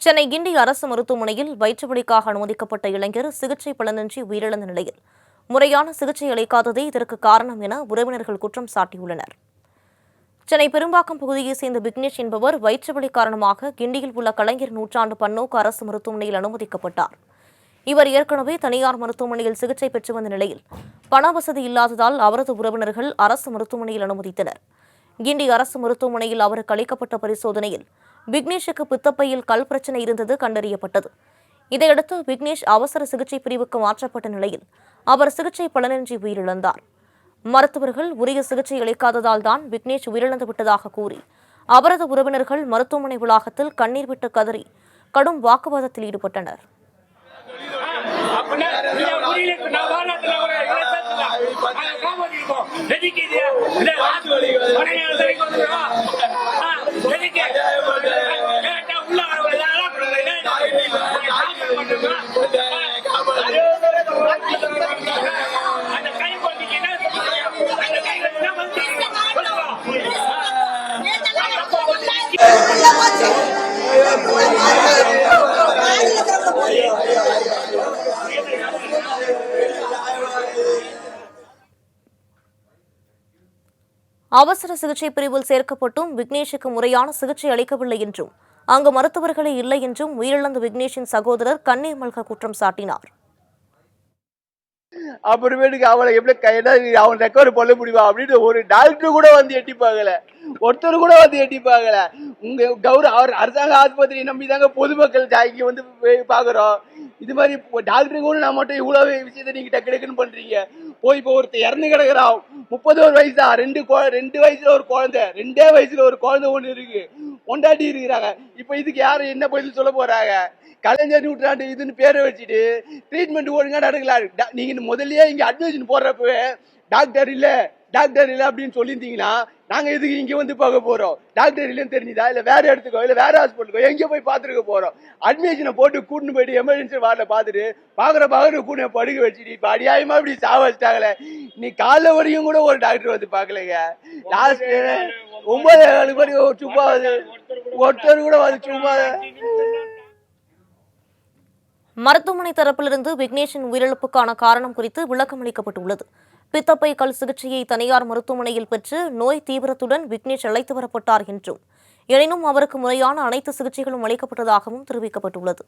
சென்னை கிண்டி அரசு மருத்துவமனையில் வயிற்றுவலிக்காக அனுமதிக்கப்பட்ட இளைஞர் சிகிச்சை பலனின்றி உயிரிழந்த நிலையில் முறையான சிகிச்சை அளிக்காததே இதற்கு காரணம் என உறவினர்கள் குற்றம் சாட்டியுள்ளனர். சென்னை பெரும்பாக்கம் பகுதியைச் சேர்ந்த விக்னேஷ் என்பவர் வயிற்றுவலி காரணமாக கிண்டியில் உள்ள கலைஞர் நூற்றாண்டு பன்னோக்கு அரசு மருத்துவமனையில் அனுமதிக்கப்பட்டார். இவர் ஏற்கனவே தனியார் மருத்துவமனையில் சிகிச்சை பெற்று வந்த நிலையில் பண வசதி இல்லாததால் அவரது உறவினர்கள் அரசு மருத்துவமனையில் அனுமதித்தனர். கிண்டி அரசு மருத்துவமனையில் அவருக்கு அளிக்கப்பட்ட பரிசோதனையில் விக்னேஷுக்கு பித்தப்பையில் கல் பிரச்சினை இருந்தது கண்டறியப்பட்டது. இதையடுத்து விக்னேஷ் அவசர சிகிச்சை பிரிவுக்கு மாற்றப்பட்ட நிலையில் அவர் சிகிச்சை பலனின்றி உயிரிழந்தார். மருத்துவர்கள் உரிய சிகிச்சை அளிக்காததால் தான் விக்னேஷ் உயிரிழந்து விட்டதாக கூறி அவரது உறவினர்கள் மருத்துவமனை வளாகத்தில் கண்ணீர் விட்டு கதறி கடும் வாக்குவாதத்தில் ஈடுபட்டனர். அவசர சிகிச்சை பிரிவில் சேர்க்கப்பட்டும் விக்னேஷுக்கு முறையான சிகிச்சை அளிக்கவில்லை என்றும் அங்கு மருத்துவர்களே இல்லை என்றும் உயிரிழந்த விக்னேஷின் சகோதரர் கண்ணீர் மல்க குற்றம் சாட்டினார். அப்புறமேட்டுக்கு அவளை எப்படி அவன் ரெக்கவர் பண்ண முடியுமா அப்படின்னு ஒரு டாக்டர் கூட வந்து எட்டி பார்க்கல, ஒருத்தர் கூட வந்து எட்டி பார்க்கல. உங்க அரசாங்க ஆஸ்பத்திரி நம்பி தாங்க பொதுமக்கள் இங்க வந்து பாக்குறோம். இது மாதிரி டாக்டர் கூட நான் மட்டும் இவ்வளவு விஷயத்த நீங்க டக்குன்னு பண்றீங்க. போய் இப்போ ஒருத்தர் இறந்து கிடக்குறான், 31 வயசு தான், ரெண்டு வயசுல ஒரு குழந்தை, 2 வயசுல ஒரு குழந்தை ஒண்ணு இருக்கு, கொண்டாடி இருக்கிறாங்க. இப்ப இதுக்கு யாரு என்ன பதில் சொல்ல போறாங்க? கலைஞர் நூற்றாண்டு இதுன்னு பேரை வச்சுட்டு ட்ரீட்மெண்ட் ஒழுங்கா நடக்கலாம். நீங்க முதல்லயே இங்க அட்மிஷன் போடுறப்பவே டாக்டர் இல்ல அப்படின்னு சொல்லியிருந்தீங்கன்னா நாங்க இதுக்கு இங்க வந்து பார்க்க போறோம். டாக்டர் இல்லைன்னு தெரிஞ்சுதா, இல்ல வேற இடத்துக்கோ இல்ல வேற ஹாஸ்பிட்டலுக்கோ எங்க போய் பாத்துருக்க போறோம். அட்மிஷனை போட்டு கூட்டின்னு போயிட்டு எமர்ஜென்சி வார்டுல பாத்துட்டு பாக்குற கூட படுக்க வச்சுட்டு இப்ப அடியாயமா இப்படி சாவச்சிட்டாங்களே. நீ காலைல வரையும் கூட ஒரு டாக்டர் வந்து பாக்கலைங்க. லாஸ்ட் 9 மணி சும்மா ஒருத்தர் கூட வந்து சும்மா. மருத்துவமனை தரப்பிலிருந்து விக்னேஷின் உயிரிழப்புக்கான காரணம் குறித்து விளக்கம் அளிக்கப்பட்டுள்ளது. பித்தப்பை கல் சிகிச்சையை தனியார் மருத்துவமனையில் பெற்று நோய் தீவிரத்துடன் விக்னேஷ் அழைத்து வரப்பட்டார் என்றும், எனினும் அவருக்கு முறையான அனைத்து சிகிச்சைகளும் அளிக்கப்பட்டதாகவும் தெரிவிக்கப்பட்டுள்ளது.